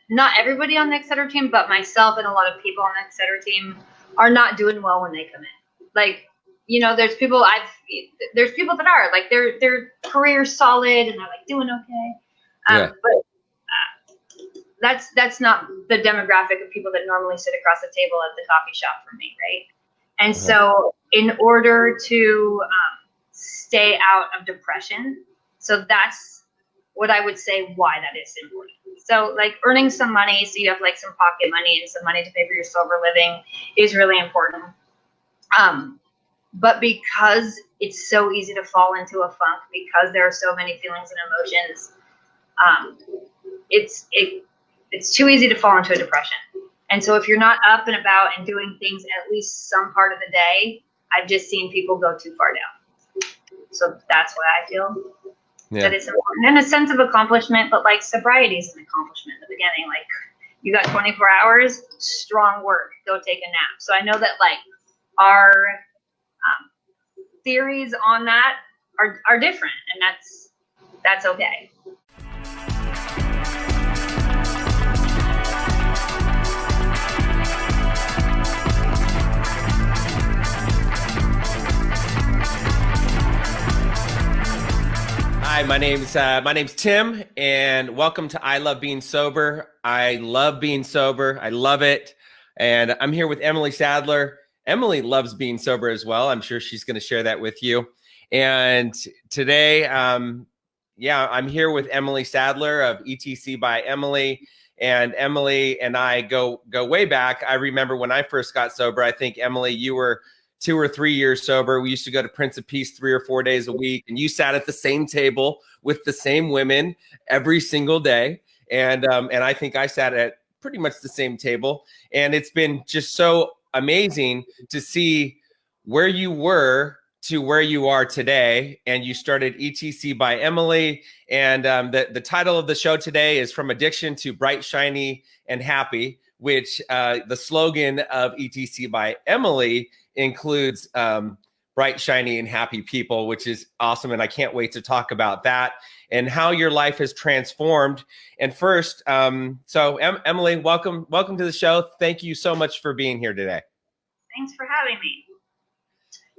not everybody on the Etc team, but myself and a lot of people on the Etc team are not doing well when they come in. Like, there's people that are like their career's solid and they're like doing okay. But that's not the demographic of people that normally sit across the table at the coffee shop for me, right? And so in order to stay out of depression, so that's what I would say why that is important. So like earning some money, so you have like some pocket money and some money to pay for your sober living is really important. But because it's so easy to fall into a funk, because there are so many feelings and emotions, it's too easy to fall into a depression. And so if you're not up and about and doing things at least some part of the day, I've just seen people go too far down. So that's why I feel that it's important. And a sense of accomplishment, but like sobriety is an accomplishment at the beginning. Like you got 24 hours, strong work, go take a nap. So I know that like our theories on that are different, and that's okay. Hi, my name's Tim, and welcome to I Love Being Sober. I love being sober. I love it. And I'm here with Emily Sadler. Emily loves being sober as well. I'm sure she's going to share that with you. And today, I'm here with Emily Sadler of ETC by Emily. And Emily and I go way back. I remember when I first got sober. I think, Emily, you were 2 or 3 years sober. We used to go to Prince of Peace 3 or 4 days a week, and you sat at the same table with the same women every single day. And I think I sat at pretty much the same table. And it's been just so amazing to see where you were to where you are today. And you started ETC by Emily. And the title of the show today is From Addiction to Bright, Shiny, and Happy, which the slogan of ETC by Emily includes bright, shiny, and happy people, which is awesome. And I can't wait to talk about that and how your life has transformed. And first, Emily, welcome to the show. Thank you so much for being here today. Thanks for having me.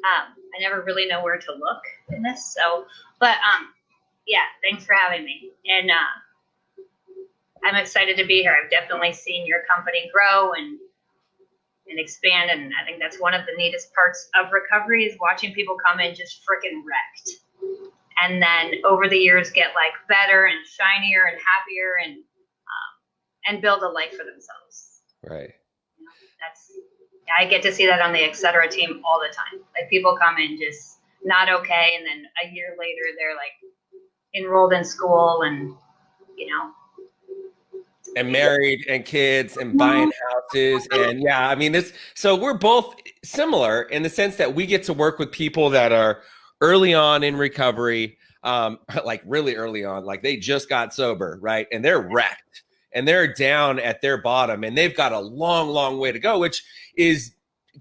I never really know where to look in this, but thanks for having me. And I'm excited to be here. I've definitely seen your company grow and expand, and I think that's one of the neatest parts of recovery is watching people come in just freaking wrecked, and then over the years get like better and shinier and happier and build a life for themselves. Right. I get to see that on the Etc team all the time. Like people come in just not okay, and then a year later they're like enrolled in school and and married and kids and buying houses. And so we're both similar in the sense that we get to work with people that are early on in recovery, like really early on, like they just got sober, right? And they're wrecked and they're down at their bottom and they've got a long, long way to go, which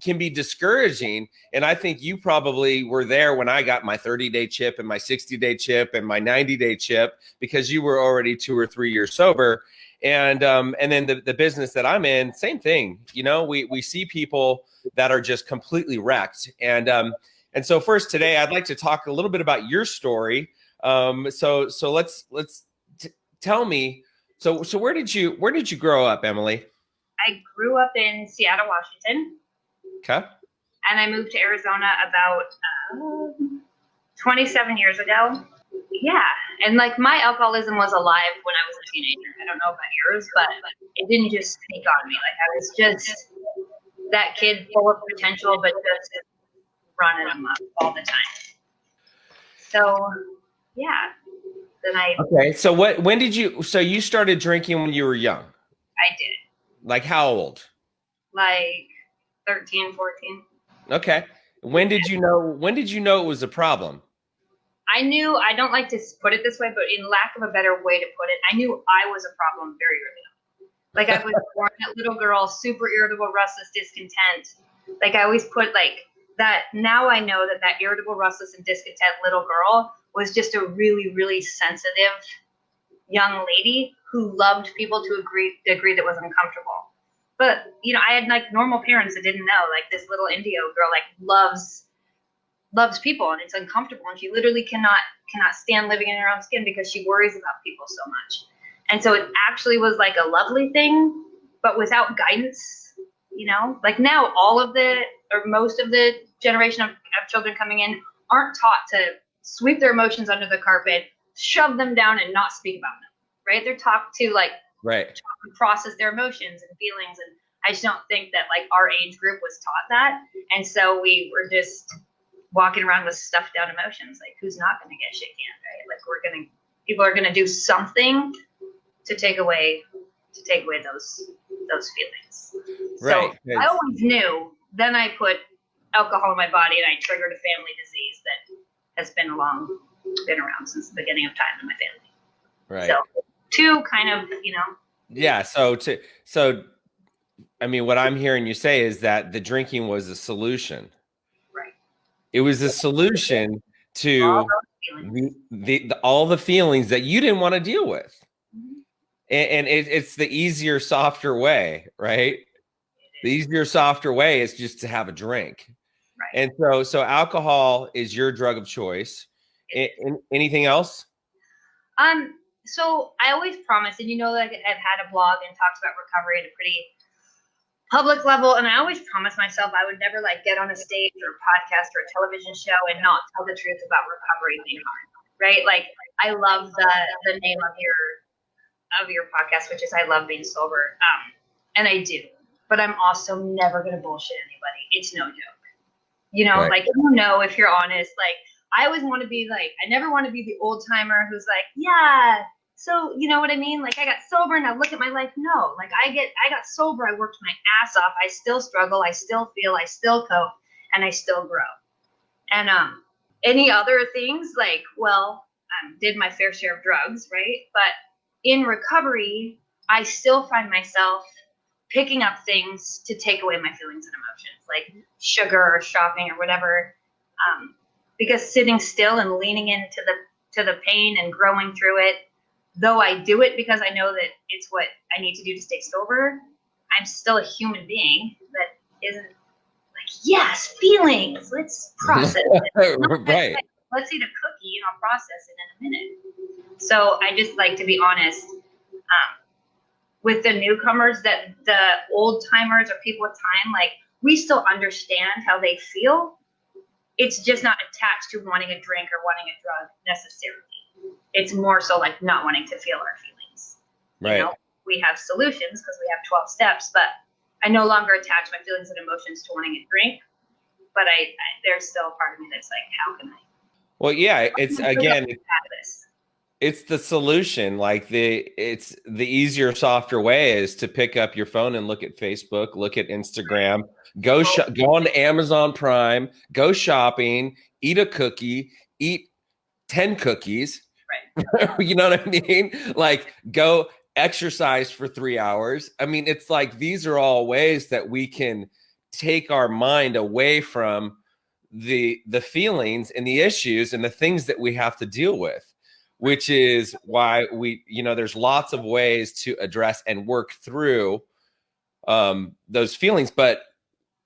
can be discouraging. And I think you probably were there when I got my 30-day chip and my 60-day chip and my 90-day chip, because you were already 2 or 3 years sober. And then the business that I'm in, same thing. We see people that are just completely wrecked. And so first today, I'd like to talk a little bit about your story. So let's tell me. So where did you grow up, Emily? I grew up in Seattle, Washington. Okay. And I moved to Arizona about 27 years ago. Yeah. And like my alcoholism was alive when I was a teenager. I don't know about yours, but it didn't just sneak on me. Like I was just that kid full of potential, but just running them up all the time. So yeah. Okay. So so you started drinking when you were young? I did. Like how old? Like 13, 14. Okay. When did you know it was a problem? I knew, I don't like to put it this way, but in lack of a better way to put it, I knew I was a problem very early on. Like I was born a little girl, super irritable, restless, discontent. Like I always put like that. Now I know that irritable, restless, and discontent little girl was just a really, really sensitive young lady who loved people to a degree that was uncomfortable. But, I had like normal parents that didn't know, like this little Indio girl, like loves people, and it's uncomfortable. And she literally cannot stand living in her own skin because she worries about people so much. And so it actually was like a lovely thing, but without guidance, like now most of the generation of children coming in aren't taught to sweep their emotions under the carpet, shove them down, and not speak about them, right? They're taught to process their emotions and feelings. And I just don't think that like our age group was taught that. And so we were just walking around with stuffed down emotions. Like, who's not going to get shit canned, right? Like people are going to do something to take away those feelings. Right. So I always knew. Then I put alcohol in my body, and I triggered a family disease that has been around since the beginning of time in my family. Right. So two kind of, Yeah. So I mean, what I'm hearing you say is that the drinking was a solution. Right. It was a solution to all the feelings that you didn't want to deal with. Mm-hmm. And it's the easier, softer way, right? The easier, softer way is just to have a drink. Right. And so alcohol is your drug of choice. Anything else? So I always promise, and like I've had a blog and talked about recovery at a pretty public level, and I always promised myself I would never like get on a stage or a podcast or a television show and not tell the truth about recovery being hard, right? Like I love the name of your podcast, which is I Love Being Sober, and I do, but I'm also never going to bullshit anybody. It's no joke, right. Like if you're honest, like I always want to be like, I never want to be the old timer who's like, yeah, so you know what I mean? Like I got sober and I look at my life. No, like I got sober. I worked my ass off. I still struggle. I still feel, I still cope, and I still grow. And any other things like, did my fair share of drugs, right? But in recovery, I still find myself picking up things to take away my feelings and emotions, like sugar or shopping or whatever. Because sitting still and leaning into the pain and growing through it, though I do it because I know that it's what I need to do to stay sober, I'm still a human being that isn't like, yes, feelings, let's process it. Right. Let's eat a cookie and I'll process it in a minute. So I just like to be honest with the newcomers, that the old timers or people with time, like we still understand how they feel. It's just not attached to wanting a drink or wanting a drug necessarily. It's more so like not wanting to feel our feelings. Right. We have solutions because we have 12 steps, but I no longer attach my feelings and emotions to wanting a drink. But there's still a part of me that's like, how can I? Well, yeah, it's the solution. Like it's the easier, softer way is to pick up your phone and look at Facebook, look at Instagram, go on to Amazon Prime, go shopping, eat a cookie, eat 10 cookies. Right. You know what I mean? Like go exercise for 3 hours. I mean, it's like these are all ways that we can take our mind away from the feelings and the issues and the things that we have to deal with, which is why there's lots of ways to address and work through those feelings, but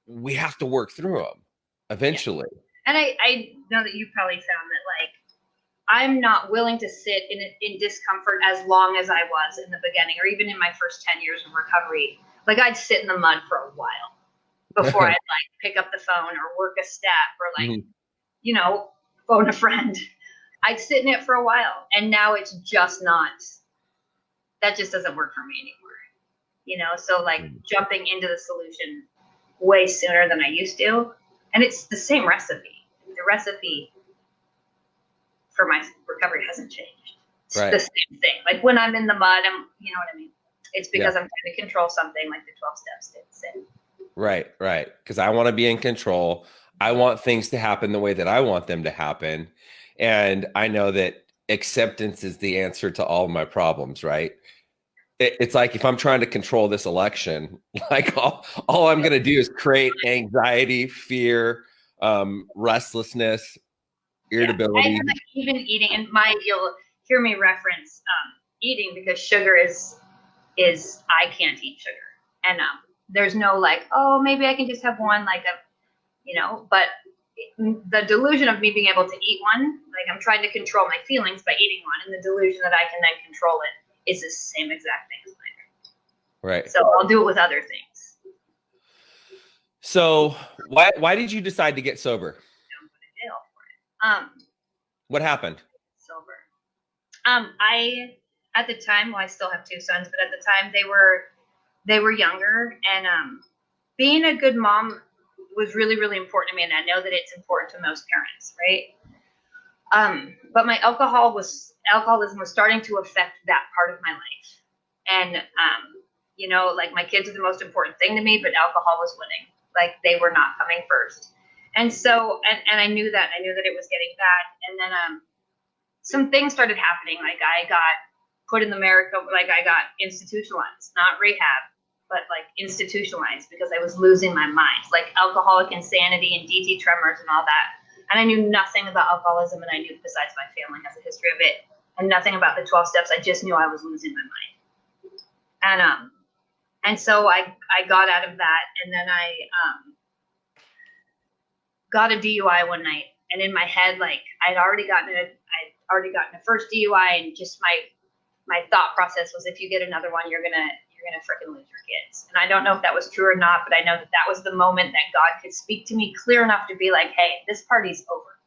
we have to work through them eventually. Yeah. And I know that you probably found that like I'm not willing to sit in discomfort as long as I was in the beginning, or even in my first 10 years of recovery. Like I'd sit in the mud for a while before I'd like pick up the phone or work a step or like, phone a friend. I'd sit in it for a while, and now it's just not, that just doesn't work for me anymore. So like jumping into the solution way sooner than I used to. And it's the same recipe. The recipe for my recovery hasn't changed. It's the same thing. Like when I'm in the mud, you know what I mean? It's because I'm trying to control something like the 12 steps did say. Right. Because I want to be in control. I want things to happen the way that I want them to happen. And I know that acceptance is the answer to all of my problems, right? It's like if I'm trying to control this election, like all I'm going to do is create anxiety, fear, restlessness, irritability. I like even eating, and you'll hear me reference eating because sugar is I can't eat sugar. And there's no like, oh, maybe I can just have one, like but the delusion of me being able to eat one, like I'm trying to control my feelings by eating one, and the delusion that I can then control it is the same exact thing as mine. Right. So I'll do it with other things. So why did you decide to get sober? Don't go to jail for it. What happened? Sober. I at the time, well, I still have two sons, but at the time they were younger, and being a good mom was really, really important to me, and I know that it's important to most parents, right? But my alcoholism was starting to affect that part of my life, and like my kids are the most important thing to me, but alcohol was winning. Like they were not coming first, and so and I knew that it was getting bad, and then some things started happening. Like I got put in the like I got institutionalized, not rehab, but like institutionalized because I was losing my mind, like alcoholic insanity and DT tremors and all that. And I knew nothing about alcoholism, and I knew besides my family has a history of it, and nothing about the 12 steps. I just knew I was losing my mind. And so I got out of that, and then I got a DUI one night, and in my head, like I'd already gotten a first DUI, and just my thought process was, if you get another one, you're gonna freaking lose your kids. And I don't know if that was true or not, but I know that was the moment that God could speak to me clear enough to be like, hey, this party's over.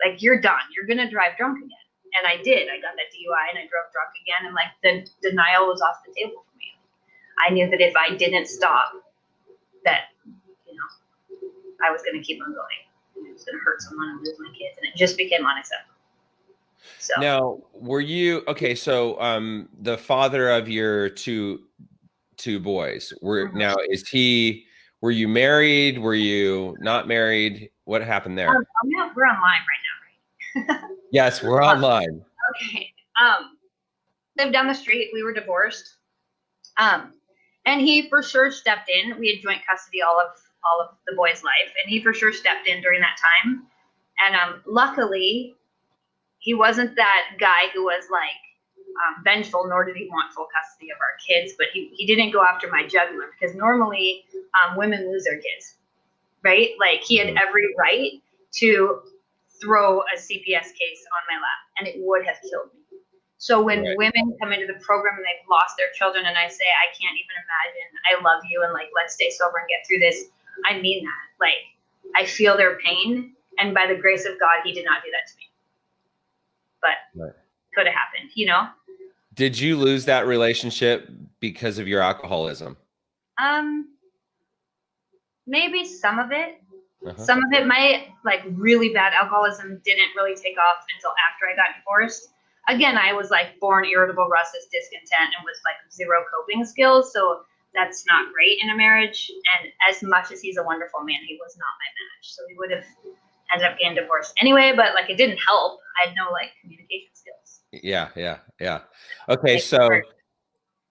Like, you're done. You're gonna drive drunk again. And I did. I got that DUI and I drove drunk again, and like the denial was off the table for me. I knew that if I didn't stop, that I was gonna keep on going. It was gonna hurt someone and lose my kids, and it just became unacceptable. So now, were you okay? So, the father of your two boys now were you married? Were you not married? What happened there? We're online right now, right? Yes, we're online. Okay. Lived down the street. We were divorced. And he for sure stepped in. We had joint custody all of the boys' life, and he for sure stepped in during that time. And luckily, he wasn't that guy who was like vengeful, nor did he want full custody of our kids. But he didn't go after my jugular, because normally women lose their kids, right? Like he had every right to throw a CPS case on my lap, and it would have killed me. So when women come into the program and they've lost their children, and I say, I can't even imagine, I love you, and like, let's stay sober and get through this, I mean that. Like, I feel their pain, and by the grace of God, he did not do that to me. But could have happened, Did you lose that relationship because of your alcoholism? Maybe some of it. Some of it, my like really bad alcoholism didn't really take off until after I got divorced. Again, I was like born irritable, restless, discontent, and with like zero coping skills. So that's not great in a marriage. And as much as he's a wonderful man, he was not my match. So we would have ended up getting divorced anyway, but like it didn't help. I had no like communication skills. Yeah.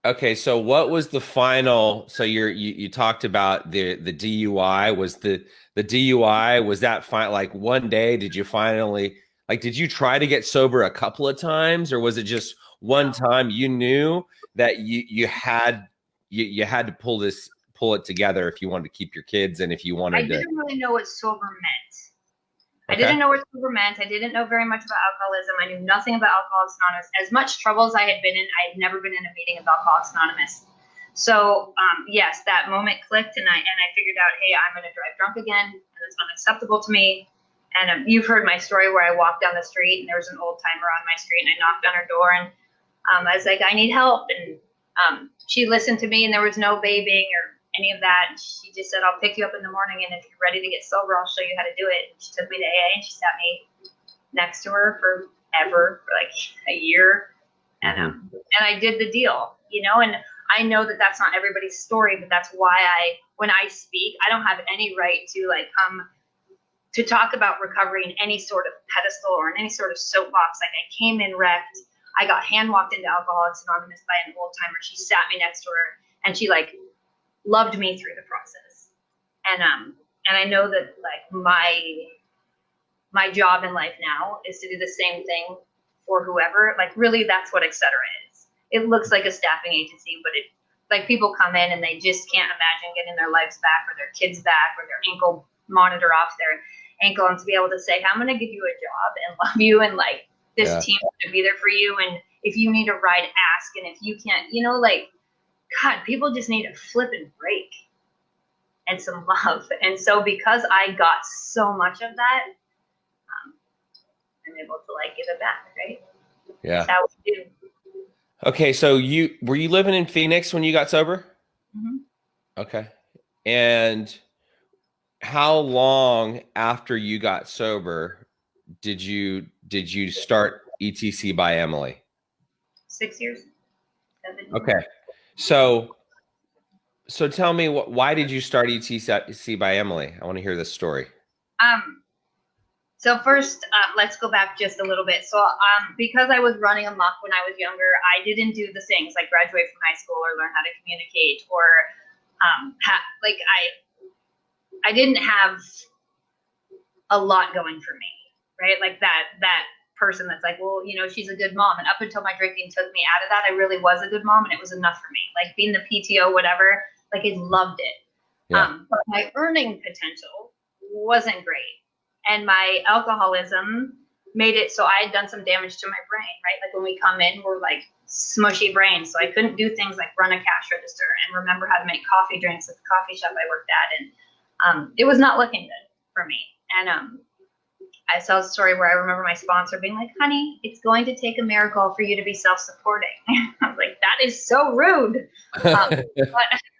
Okay, so what was the final? So you talked about the DUI. Was the DUI, was that like one day? Did you finally, like, did you try to get sober a couple of times, or was it just one time you knew that you had to pull it together if you wanted to keep your kids and if you wanted to? I didn't really know what sober meant. Okay. I didn't know what sober meant. I didn't know very much about alcoholism. I knew nothing about Alcoholics Anonymous. As much trouble as I had been in, I had never been in a meeting of Alcoholics Anonymous. So yes, that moment clicked, and I figured out, hey, I'm going to drive drunk again, and it's unacceptable to me. And you've heard my story where I walked down the street, and there was an old timer on my street, and I knocked on her door, and I was like, I need help. And she listened to me, and there was no babying or any of that. And she just said, I'll pick you up in the morning, and if you're ready to get sober, I'll show you how to do it. And she took me to AA, and she sat me next to her for like a year. And I did the deal, and I know that that's not everybody's story, but that's why when I speak, I don't have any right to like come to talk about recovery in any sort of pedestal or in any sort of soapbox. Like, I came in wrecked. I got hand walked into Alcoholics Anonymous by an old timer. She sat me next to her, and she like loved me through the process. And I know that like my job in life now is to do the same thing for whoever. Like, really, that's what etc. is. it looks like a staffing agency, but it like people come in and they just can't imagine getting their legs back or their kids back or their ankle monitor off their ankle, and to be able to say, I'm going to give you a job and love you, and like this team's going to be there for you, and if you need a ride, ask, and if you can't, like, God, people just need a flipping break and some love. And so because I got so much of that, I'm able to like give it back, right? Yeah. That's how we do. Okay, so were you living in Phoenix when you got sober? Mm-hmm. Okay. And how long after you got sober did you start ETC by Emily? 6 years. 7 years. Okay. So tell me, why did you start ETC by Emily? I want to hear this story. So first, let's go back just a little bit. So because I was running amok when I was younger, I didn't do the things like graduate from high school or learn how to communicate or I didn't have a lot going for me, right? Like that person that's like, well, she's a good mom. And up until my drinking took me out of that, I really was a good mom, and it was enough for me. Like being the PTO, whatever, like I loved it. Yeah. But my earning potential wasn't great. And my alcoholism made it so I had done some damage to my brain, right? Like when we come in, we're like smushy brains. So I couldn't do things like run a cash register and remember how to make coffee drinks at the coffee shop I worked at. And it was not looking good for me. And I saw a story where I remember my sponsor being like, honey, it's going to take a miracle for you to be self-supporting. I was like, that is so rude. But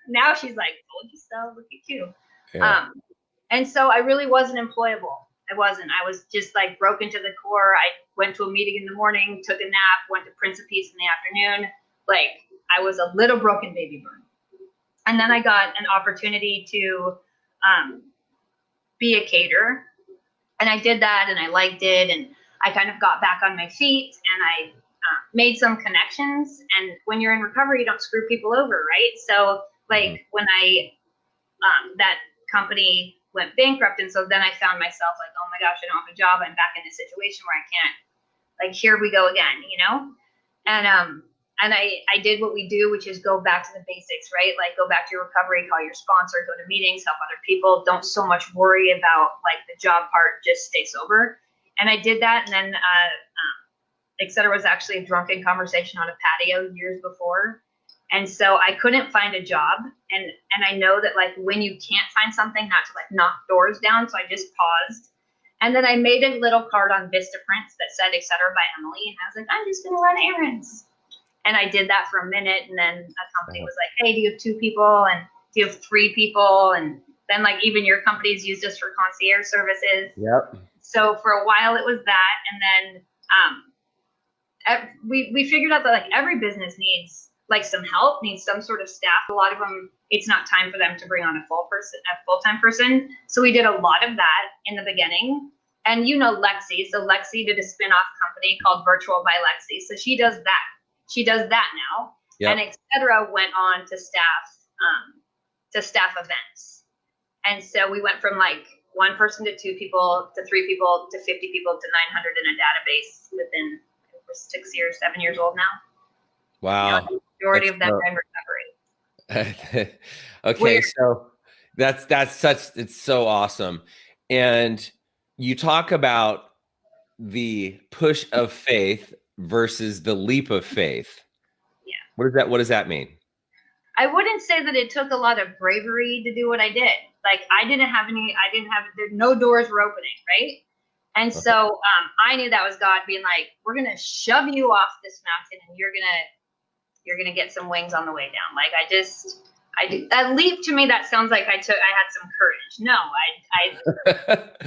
now she's like, told you so, look at you. Yeah. And so I really wasn't employable. I wasn't. I was just like broken to the core. I went to a meeting in the morning, took a nap, went to Prince of Peace in the afternoon. Like I was a little broken baby bird. And then I got an opportunity to be a caterer. And I did that and I liked it. And I kind of got back on my feet and I made some connections. And when you're in recovery, you don't screw people over, right? So like when that company went bankrupt, and so then I found myself like, oh my gosh, I don't have a job. I'm back in a situation where I can't, like, here we go again, And I did what we do, which is go back to the basics, right? Like go back to your recovery, call your sponsor, go to meetings, help other people. Don't so much worry about like the job part, just stay sober. And I did that. And then, et cetera, was actually a drunken conversation on a patio years before. And so I couldn't find a job. And I know that like when you can't find something, not to like knock doors down. So I just paused. And then I made a little card on Vistaprints that said, et cetera, by Emily. And I was like, I'm just going to run errands. And I did that for a minute. And then a company was like, hey, do you have 2 people? And do you have 3 people? And then like even your company's used us for concierge services. Yep. So for a while it was that. And then we figured out that like every business needs like some help, needs some sort of staff. A lot of them, it's not time for them to bring on a full-time person. So we did a lot of that in the beginning. And Lexi, so Lexi did a spin-off company called Virtual by Lexi. So she does that. She does that now. Yep. And et cetera went on to staff events. And so we went from like 1 person to 2 people to 3 people to 50 people to 900 in a database within 6 years, 7 years old now. Wow. The majority of them are in recovery. Okay. So it's so awesome. And you talk about the push of faith versus the leap of faith. Yeah. What does that mean? I wouldn't say that it took a lot of bravery to do what I did. Like no doors were opening, right? And so I knew that was God being like, we're going to shove you off this mountain and you're going to get some wings on the way down. Like that leap to me, that sounds like I had some courage. No,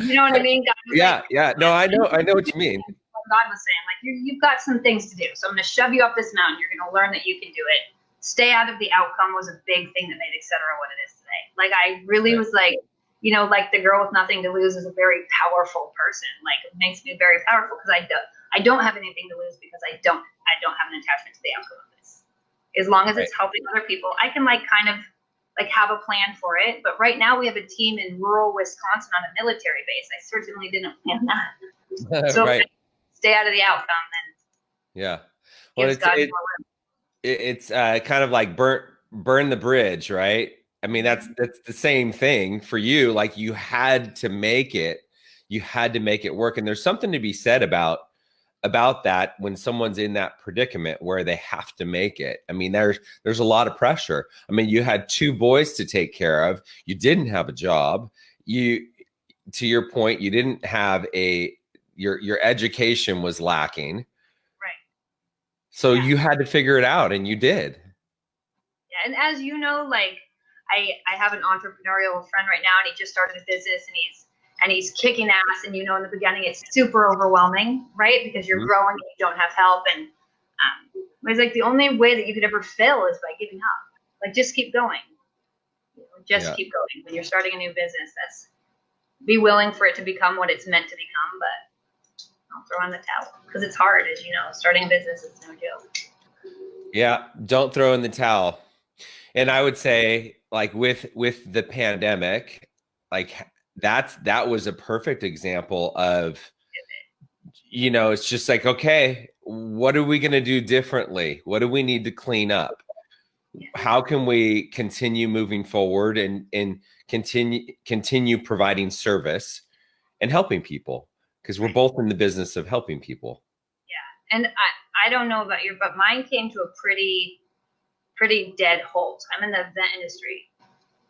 you know what I mean? Yeah. No, I know what you mean. God was saying, like, you've got some things to do. So I'm going to shove you up this mountain. You're going to learn that you can do it. Stay out of the outcome was a big thing that made et cetera what it is today. Like, I really was like, like the girl with nothing to lose is a very powerful person. Like, it makes me very powerful because I don't have anything to lose because I don't have an attachment to the outcome of this. As long as it's helping other people, I can like kind of like have a plan for it. But right now we have a team in rural Wisconsin on a military base. I certainly didn't plan that. So if I stay out of the outcome, then yeah. Well, it's kind of like burn the bridge, right? I mean, that's the same thing for you. Like you had to make it, you had to make it work. And there's something to be said about that when someone's in that predicament where they have to make it. I mean, there's a lot of pressure. I mean, you had two boys to take care of. You didn't have a job. To your point, you didn't have your education was lacking. Right. So you had to figure it out, and you did. Yeah, and as you know, like I have an entrepreneurial friend right now, and he just started a business, and he's kicking ass. And in the beginning, it's super overwhelming, right? Because you're growing, and you don't have help, and it's like the only way that you could ever fail is by giving up. Like just keep going, keep going. When you're starting a new business, be willing for it to become what it's meant to become, but don't throw in the towel because it's hard, as you know. Starting a business is no joke. Yeah, don't throw in the towel. And I would say, like with the pandemic, like that was a perfect example of, it's just like, okay, what are we going to do differently? What do we need to clean up? How can we continue moving forward and continue providing service and helping people? Because we're both in the business of helping people. Yeah. And I don't know about you, but mine came to a pretty dead halt. I'm in the event industry.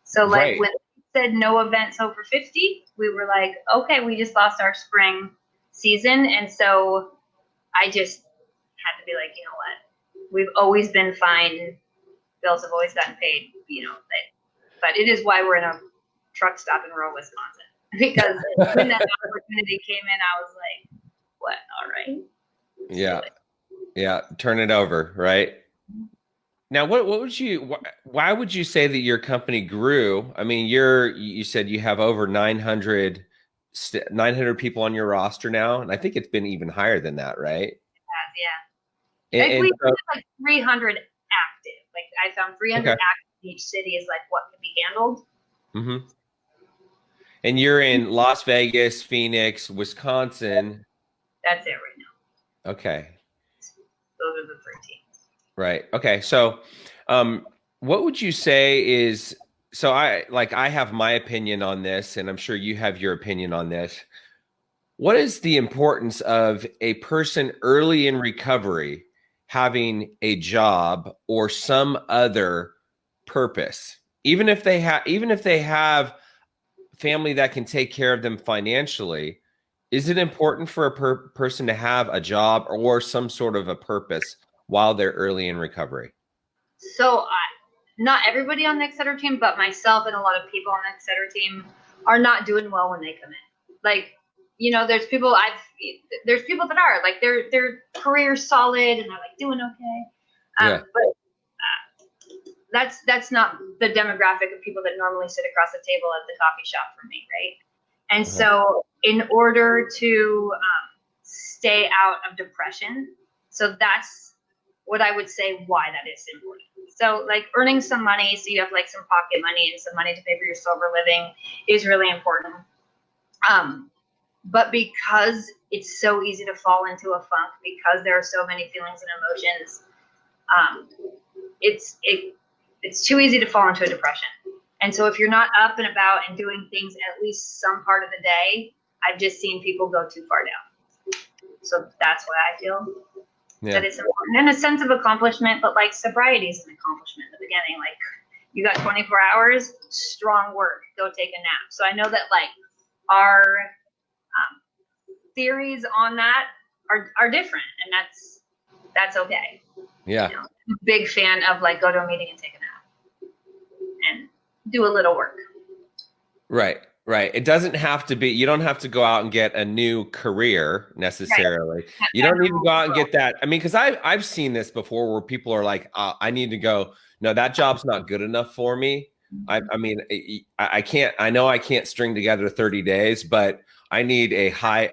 So like when they said no events over 50, we were like, okay, we just lost our spring season. And so I just had to be like, you know what? We've always been fine. Bills have always gotten paid, but it is why we're in a truck stop in rural Wisconsin. Because when that opportunity came in, I was like, what? All right. Yeah. Yeah. Turn it over. Right. Now, why would you say that your company grew? I mean, you said you have over 900 people on your roster now. And I think it's been even higher than that, right? Yeah. And we have like 300 active. Like I found 300 active in each city is like what can be handled. Mm-hmm. And you're in Las Vegas, Phoenix, Wisconsin. That's it right now. Okay. Those are the 3 teams. Right. Okay. So, what would you say is, so I have my opinion on this, and I'm sure you have your opinion on this. What is the importance of a person early in recovery having a job or some other purpose, even if they have family that can take care of them financially? Is it important for a person to have a job or some sort of a purpose while they're early in recovery? So not everybody on the Etc. team, but myself and a lot of people on the Etc. team are not doing well when they come in. Like, there's people that are like their career's solid and they're like doing okay. But that's not the demographic of people that normally sit across the table at the coffee shop for me, right? And so in order to stay out of depression, so that's what I would say why that is important. So like earning some money, so you have like some pocket money and some money to pay for your sober living is really important. But because it's so easy to fall into a funk, because there are so many feelings and emotions, it's too easy to fall into a depression. And so if you're not up and about and doing things at least some part of the day, I've just seen people go too far down. So that's why I feel that it's important. And a sense of accomplishment, but like sobriety is an accomplishment at the beginning. Like you got 24 hours, strong work, go take a nap. So I know that like our theories on that are different, and that's okay. Yeah. I'm a big fan of like go to a meeting and take a nap and do a little work. Right. It doesn't have to be, you don't have to go out and get a new career necessarily. Right. You don't need to go out and get that. I mean, because I've seen this before where people are like, I need to go, no, that job's not good enough for me. I mean, I can't, I know I can't string together 30 days, but I need a high,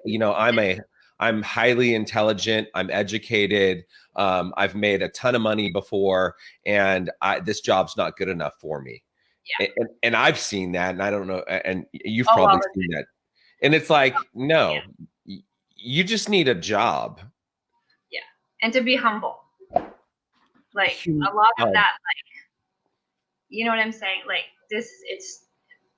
I'm highly intelligent. I'm educated. I've made a ton of money before, and this job's not good enough for me. Yeah. And I've seen that, and I don't know, and you've probably seen that. And it's like, no, you just need a job. Yeah. And to be humble. Like a lot of that, like, you know what I'm saying? Like this, it's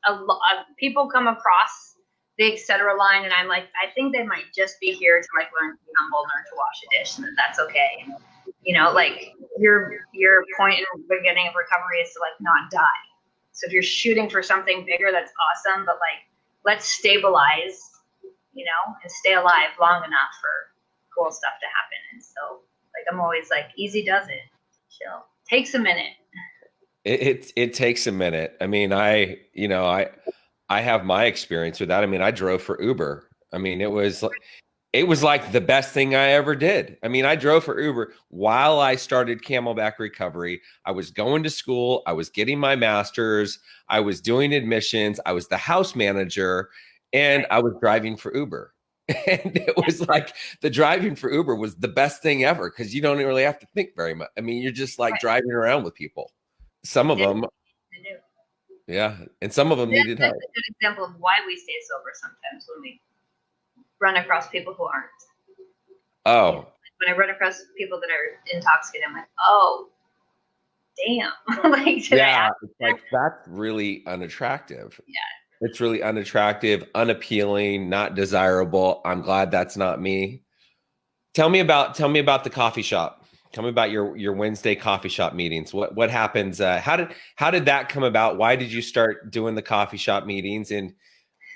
a lot of people come across the etc. line, and I'm like, I think they might just be here to like learn to be humble, learn to wash a dish, and that's okay. And, you know, like your point in the beginning of recovery is to like not die. So if you're shooting for something bigger, that's awesome. But like, let's stabilize, you know, and stay alive long enough for cool stuff to happen. And so, like, I'm always like, easy does it. Chill. Takes a minute. It takes a minute. I mean, I have my experience with that. I mean, I drove for Uber. I mean, it was like the best thing I ever did. I mean, I drove for Uber while I started Camelback Recovery. I was going to school. I was getting my master's. I was doing admissions. I was the house manager, and I was driving for Uber. And it was like the driving for Uber was the best thing ever because you don't really have to think very much. I mean, you're just like driving around with people. Some of them, yeah, and some of them needed help. That's a good example of why we stay sober sometimes when we run across people who aren't. Oh. You know, when I run across people that are intoxicated, I'm like, oh, damn. Like, yeah, it's like that's really unattractive. Yeah. It's really unattractive, unappealing, not desirable. I'm glad that's not me. Tell me about the coffee shop. Tell me about your Wednesday coffee shop meetings. What happens? How did that come about? Why did you start doing the coffee shop meetings? And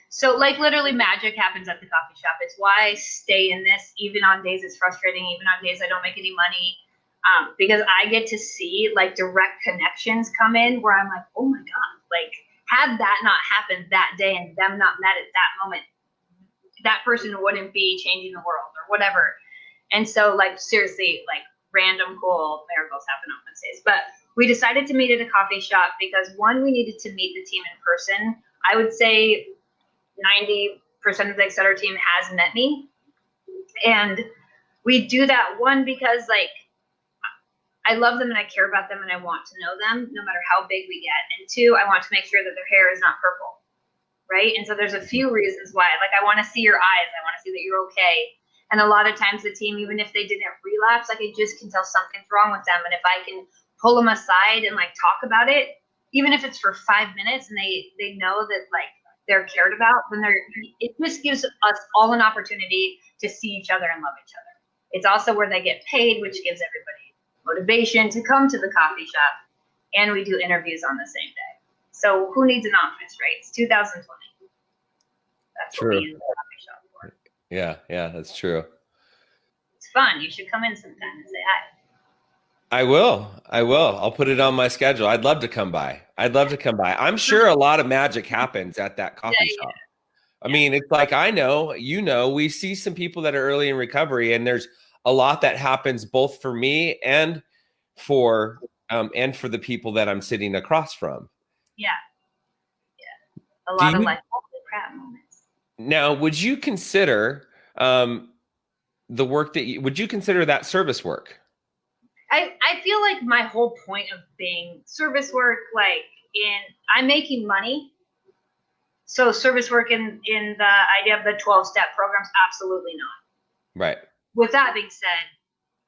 so, like, literally magic happens at the coffee shop. It's why I stay in this, even on days it's frustrating, even on days I don't make any money, because I get to see like direct connections come in where I'm like, oh my god, like, had that not happened that day and them not met at that moment, that person wouldn't be changing the world or whatever. And so, like, seriously, like, random cool miracles happen on Wednesdays. But we decided to meet at a coffee shop because, one, we needed to meet the team in person. I would say 90% of the Etc. team has met me. And we do that, one, because, like, I love them and I care about them and I want to know them no matter how big we get. And two, I want to make sure that their hair is not purple, right? And so there's a few reasons why. Like, I want to see your eyes. I want to see that you're okay. And a lot of times the team, even if they didn't relapse, like, I just can tell something's wrong with them. And if I can pull them aside and like talk about it, even if it's for 5 minutes and they know that like they're cared about, then it just gives us all an opportunity to see each other and love each other. It's also where they get paid, which gives everybody motivation to come to the coffee shop. And we do interviews on the same day. So who needs an office, right? It's 2020. That's true. What we use the coffee shop for. Yeah, that's true. It's fun. You should come in sometime and say hi. I will. I'll put it on my schedule. I'd love to come by. I'm sure a lot of magic happens at that coffee shop. I mean, it's like, I know, we see some people that are early in recovery, and there's a lot that happens both for me and for the people that I'm sitting across from. Yeah. A lot of like, holy crap moments. Now, would you consider the work would you consider that service work? I feel like my whole point of being service work, like, I'm making money. So service work in the idea of the 12-step programs, absolutely not. Right. With that being said,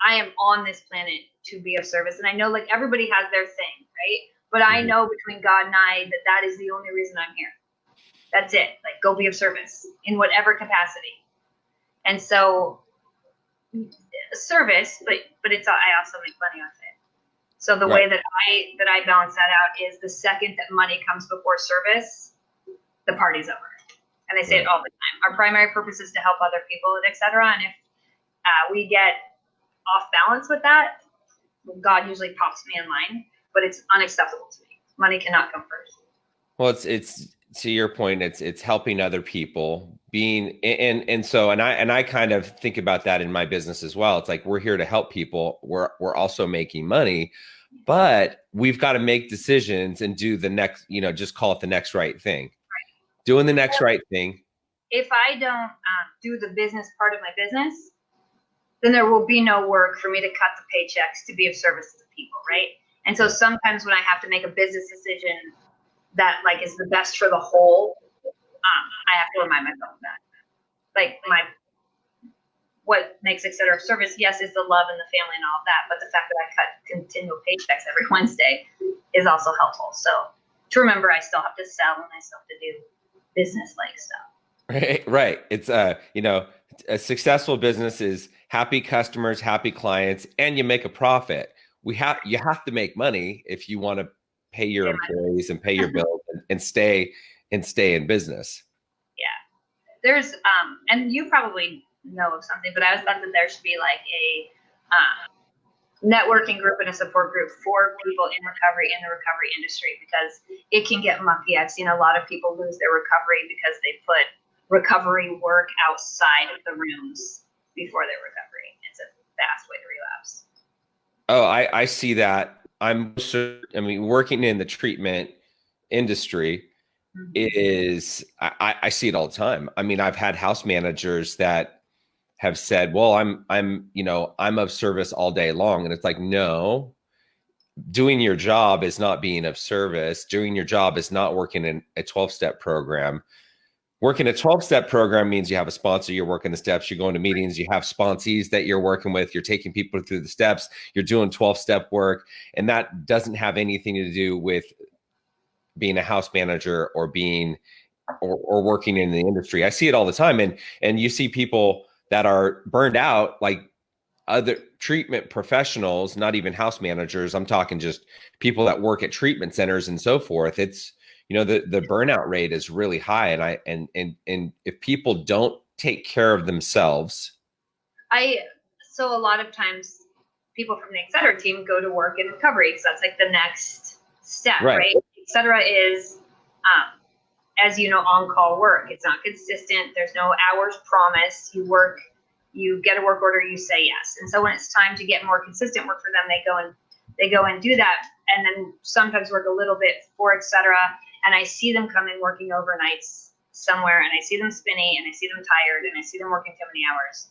I am on this planet to be of service. And I know like everybody has their thing, right? But I know between God and I that is the only reason I'm here. That's it. Like, go be of service in whatever capacity. And so service, but it's, I also make money off it. So the way that I balance that out is the second that money comes before service, the party's over. And I say it all the time. Our primary purpose is to help other people, etc. And if we get off balance with that, God usually pops me in line, but it's unacceptable to me. Money cannot come first. Well, it's to your point, it's helping other people, being and so I kind of think about that in my business as well. It's like, we're here to help people. We're also making money, but we've got to make decisions and do the next, just call it the next right thing. Doing the next right thing. If I don't do the business part of my business, then there will be no work for me to cut the paychecks to be of service to people, right? And so sometimes when I have to make a business decision that like is the best for the whole, I have to remind myself of that. Like what makes Etc. Service, yes, is the love and the family and all of that, but the fact that I cut continual paychecks every Wednesday is also helpful. So to remember, I still have to sell and I still have to do business-like stuff. Right. It's you know, a successful business is happy customers, happy clients, and you make a profit. You have to make money if you want to pay your employees and pay your bills and stay in business. Yeah. There's and you probably know of something, but I always thought that there should be like a networking group and a support group for people in recovery, in the recovery industry, because it can get mucky. I've seen a lot of people lose their recovery because they put recovery work outside of the rooms before their recovery. It's a fast way to relapse. Oh, I see that. I mean, working in the treatment industry is, I see it all the time. I mean, I've had house managers that have said, well, I'm of service all day long. And it's like, no, doing your job is not being of service. Doing your job is not working in a 12-step program. Working a 12-step program means you have a sponsor, you're working the steps, you're going to meetings, you have sponsees that you're working with, you're taking people through the steps, you're doing 12-step work. And that doesn't have anything to do with being a house manager or being or working in the industry. I see it all the time. And you see people that are burned out, like other treatment professionals, not even house managers. I'm talking just people that work at treatment centers and so forth. It's, you know, the burnout rate is really high. And if people don't take care of themselves. So a lot of times people from the Etc. team go to work in recovery because that's like the next step, right? Etc. is, as you know, on-call work. It's not consistent. There's no hours promised. You get a work order, you say yes. And so when it's time to get more consistent work for them, they go and do that, and then sometimes work a little bit for Etc. And I see them come in working overnights somewhere, and I see them spinny, and I see them tired, and I see them working too many hours,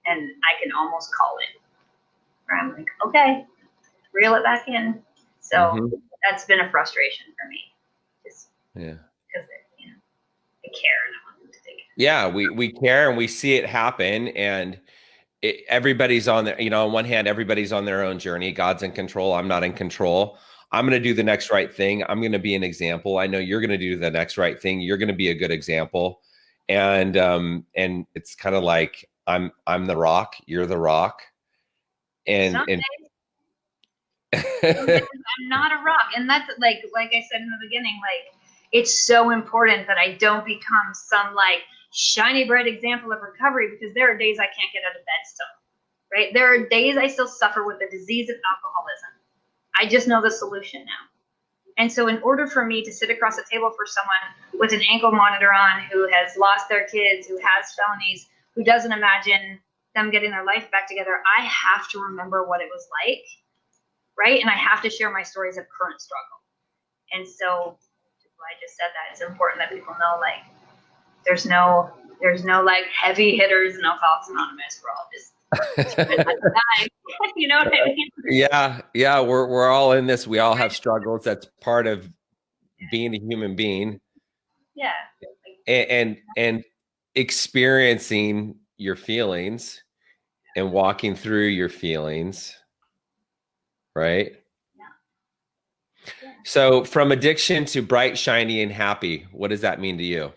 and I can almost call it. Where I'm like, okay, reel it back in. So that's been a frustration for me. Just because they care and I want them to take it. Yeah, we care and we see it happen, and everybody's on there. You know, on one hand, everybody's on their own journey. God's in control. I'm not in control. I'm going to do the next right thing. I'm going to be an example. I know you're going to do the next right thing. You're going to be a good example. And it's kind of like I'm the rock. You're the rock. And I'm not a rock. And that's like I said in the beginning, like, it's so important that I don't become some like shiny bright example of recovery, because there are days I can't get out of bed still, right? There are days I still suffer with the disease of alcoholism. I just know the solution now. And so in order for me to sit across the table for someone with an ankle monitor on, who has lost their kids, who has felonies, who doesn't imagine them getting their life back together, I have to remember what it was like, right? And I have to share my stories of current struggle. And so I just said that it's important that people know, like, there's no like heavy hitters in Alcoholics Anonymous. We're all just you know what I mean? Yeah. We're all in this. We all have struggles. That's part of being a human being. Yeah. And experiencing your feelings and walking through your feelings, right? Yeah. So from addiction to bright, shiny, and happy, what does that mean to you?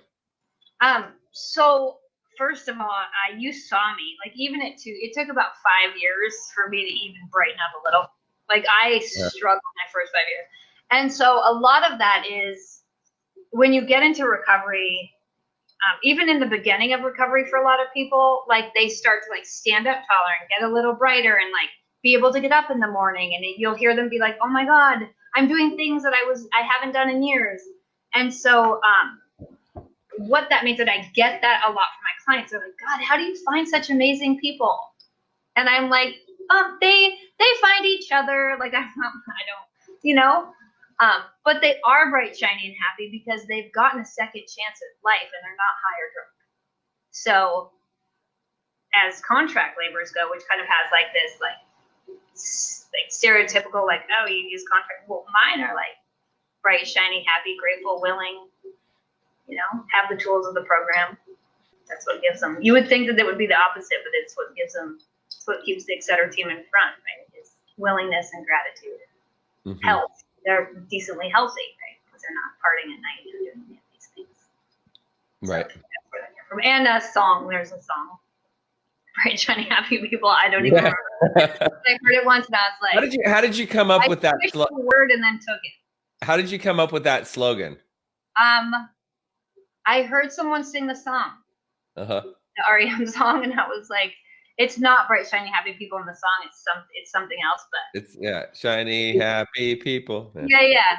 So first of all, you saw me, like, even it took about 5 years for me to even brighten up a little. Like, I struggled my first 5 years. And so a lot of that is when you get into recovery, even in the beginning of recovery for a lot of people, like, they start to like stand up taller and get a little brighter and like be able to get up in the morning, and you'll hear them be like, oh my God, I'm doing things that I haven't done in years. And so, what that means, that I get that a lot from my clients. They're like, God, how do you find such amazing people? And I'm like, they find each other. Like, I don't, you know, but they are bright, shiny, and happy because they've gotten a second chance at life and they're not high or drunk. So as contract laborers go, which kind of has like this, like stereotypical, like, oh, you use contract. Well, mine are like bright, shiny, happy, grateful, willing, you know, have the tools of the program. That's what gives them. You would think that it would be the opposite, but it's what gives them. It's what keeps the Exeter team in front, right? Is willingness and gratitude, health. They're decently healthy, right? Because they're not partying at night or doing any of these things. Right. So that's where they get from. And a song. There's a song. Bright, shiny, happy people. I don't even remember. I heard it once and I was like, how did you come up with that? I switched the word and then took it. How did you come up with that slogan? I heard someone sing the song, the REM song, and I was like, it's not bright, shiny, happy people in the song. It's something else, but it's shiny, happy people. Yeah.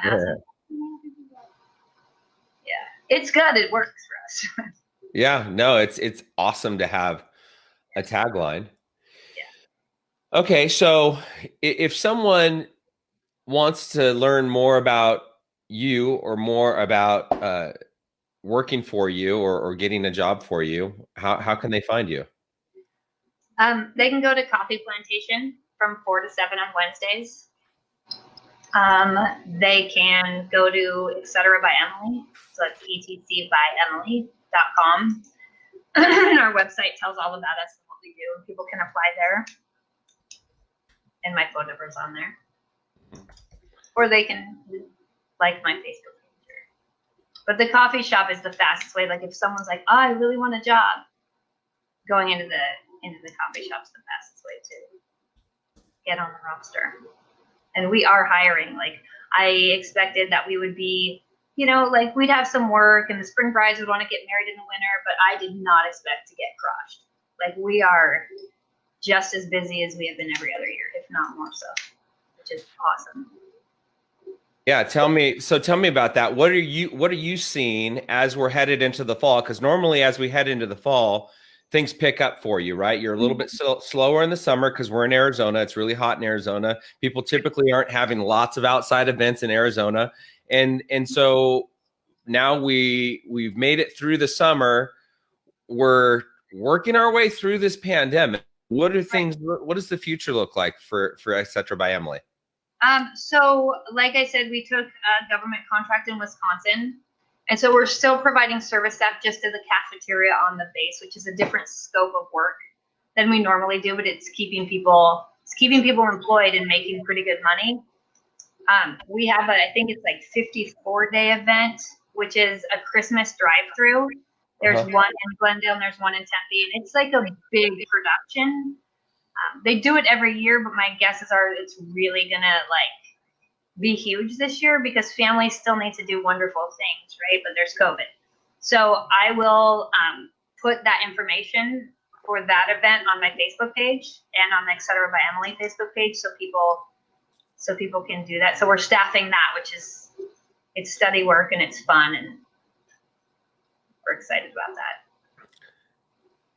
It's good. It works for us. Yeah, no, it's awesome to have a tagline. Yeah. Okay, so if someone wants to learn more about you or more about working for you or getting a job for you, how can they find you? They can go to Coffee Plantation from 4 to 7 on Wednesdays. They can go to Etc. by Emily, so that's etcbyemily.com. Our website tells all about us and what we do, and people can apply there. And my phone number's on there. Or they can like my Facebook page. But the coffee shop is the fastest way. Like if someone's like, oh, I really want a job, going into the coffee shop's the fastest way to get on the roster. And we are hiring. Like I expected that we would be, like we'd have some work and the spring brides would want to get married in the winter, but I did not expect to get crushed. Like we are just as busy as we have been every other year, if not more so, which is awesome. Yeah, tell me about that. What are you seeing as we're headed into the fall? Because normally as we head into the fall, things pick up for you, right? You're a little bit slower in the summer because we're in Arizona. It's really hot in Arizona. People typically aren't having lots of outside events in Arizona. And so now we've made it through the summer. We're working our way through this pandemic. What does the future look like for Etc. by Emily? So like I said, we took a government contract in Wisconsin. And so we're still providing service staff just to the cafeteria on the base, which is a different scope of work than we normally do, but it's keeping people employed and making pretty good money. We have I think it's like 54-day event, which is a Christmas drive-through. There's one in Glendale and there's one in Tempe, and it's like a big production. They do it every year, but my guesses are it's really gonna be huge this year because families still need to do wonderful things, right? But there's COVID. So I will put that information for that event on my Facebook page and on the Etc. by Emily Facebook page so people can do that. So we're staffing that, which is it's study work and it's fun and we're excited about that.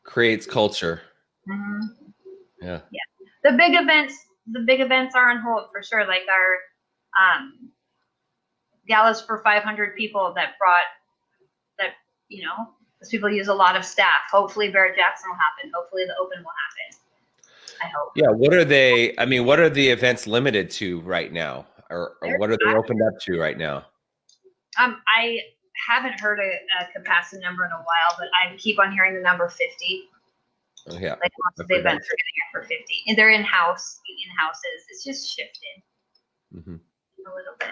Creates culture. Mm-hmm. Yeah. The big events are on hold for sure. Like our galas for 500 people that because people use a lot of staff. Hopefully Barrett Jackson will happen. Hopefully the Open will happen. I hope. Yeah. What are they? I mean, what are the events limited to right now, or what are they opened up to right now? I haven't heard a capacity number in a while, but I keep on hearing the number 50. Oh, yeah. Like most of the events are getting it for 50, and they're in houses. It's just shifted a little bit.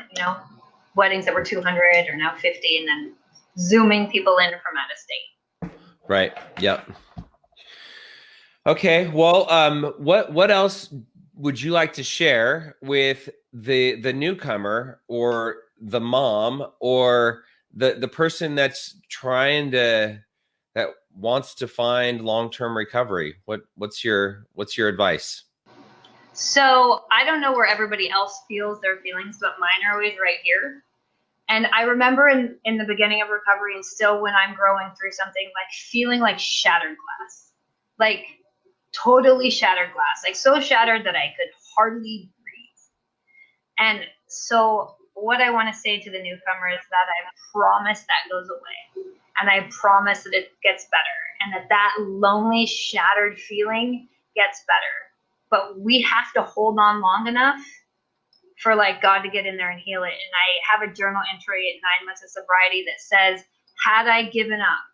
Weddings that were 200 are now 50, and then zooming people in from out of state. Right. Yep. Okay. Well, what else would you like to share with the newcomer or the mom or the person that wants to find long-term recovery? What's your advice? So I don't know where everybody else feels their feelings, but mine are always right here. And I remember in the beginning of recovery and still when I'm growing through something, like feeling like shattered glass, like totally shattered glass, like so shattered that I could hardly breathe. And so what I want to say to the newcomer is that I promise that goes away. And I promise that it gets better and that lonely, shattered feeling gets better. But we have to hold on long enough for God to get in there and heal it. And I have a journal entry at 9 months of sobriety that says, had I given up,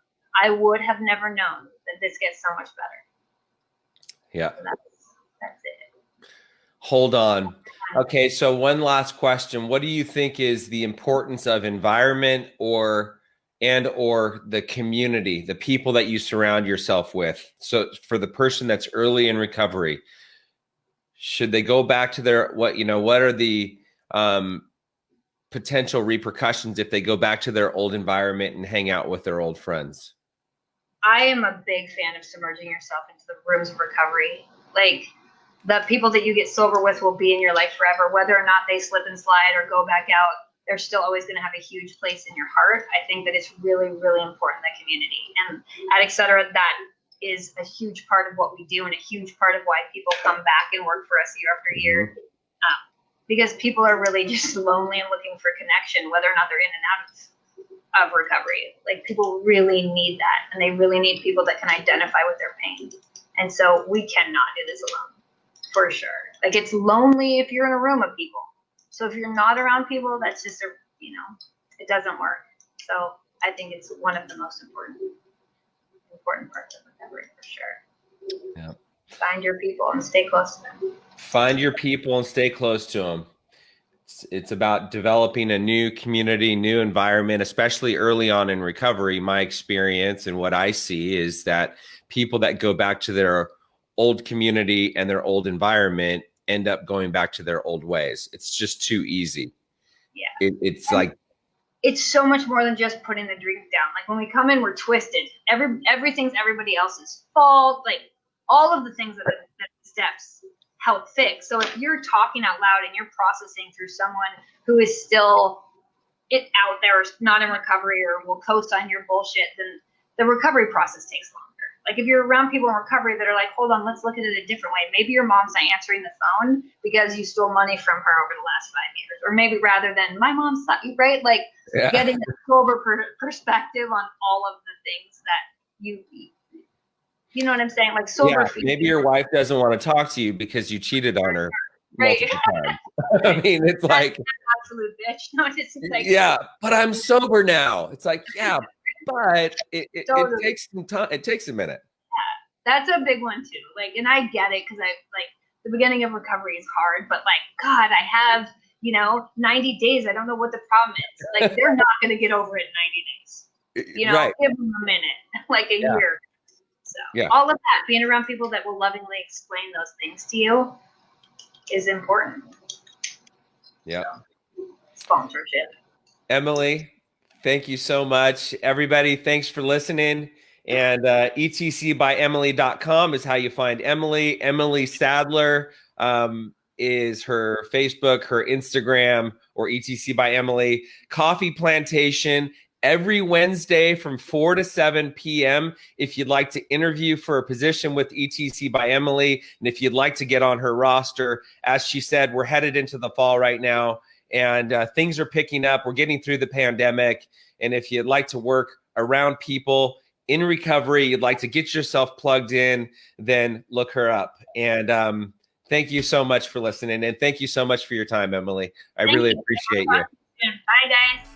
I would have never known that this gets so much better. Yeah. So that's it. Hold on. Okay, so one last question. What do you think is the importance of environment or the community, the people that you surround yourself with? So for the person that's early in recovery, should they go back to their what are the potential repercussions if they go back to their old environment and hang out with their old friends? I am a big fan of submerging yourself into the rooms of recovery. Like, the people that you get sober with will be in your life forever, whether or not they slip and slide or go back out. They're still always going to have a huge place in your heart. I think that it's really, really important, that community. And at Etc., that is a huge part of what we do and a huge part of why people come back and work for us year after year. Because people are really just lonely and looking for connection, whether or not they're in and out of recovery. Like, people really need that, and they really need people that can identify with their pain. And so we cannot do this alone. For sure. Like, it's lonely if you're in a room of people. So if you're not around people, that's just it doesn't work. So I think it's one of the most important parts of recovery, for sure. Yeah. Find your people and stay close to them. Find your people and stay close to them. It's about developing a new community, new environment, especially early on in recovery. My experience and what I see is that people that go back to their old community and their old environment end up going back to their old ways. It's just too easy. Yeah. It's like, it's so much more than just putting the drink down. Like, when we come in, we're twisted. Everything's everybody else's fault. Like, all of the things that the steps help fix. So if you're talking out loud and you're processing through someone who is still out there, or not in recovery, or will co-sign your bullshit, then the recovery process takes longer. Like, if you're around people in recovery that are like, hold on, let's look at it a different way. Maybe your mom's not answering the phone because you stole money from her over the last 5 years. Or maybe rather than, my mom's not, right? Like, getting a sober perspective on all of the things that you know what I'm saying? Like, sober. Yeah, maybe your wife doesn't want to talk to you because you cheated on her multiple times. I mean, it's like, absolute bitch. No, it's like, yeah, but I'm sober now. It's like, yeah, but it totally. takes some time. It takes a minute. Yeah, that's a big one too. Like, and I get it, because the beginning of recovery is hard, but like, God, I have 90 days. I don't know what the problem is. Like, they're not going to get over it in 90 days. Right. Give them a minute, like a year. So all of that, being around people that will lovingly explain those things to you, is important. Yeah. So, sponsorship. Emily, thank you so much. Everybody, thanks for listening. And etcbyemily.com is how you find Emily. Emily Sadler is her Facebook, her Instagram, or ETC by Emily. Coffee Plantation every Wednesday from 4 to 7 p.m. If you'd like to interview for a position with ETC by Emily, and if you'd like to get on her roster, as she said, we're headed into the fall right now, and things are picking up. We're getting through the pandemic. And if you'd like to work around people in recovery, you'd like to get yourself plugged in, then look her up. And thank you so much for listening. And thank you so much for your time, Emily. I really appreciate you. Bye, guys.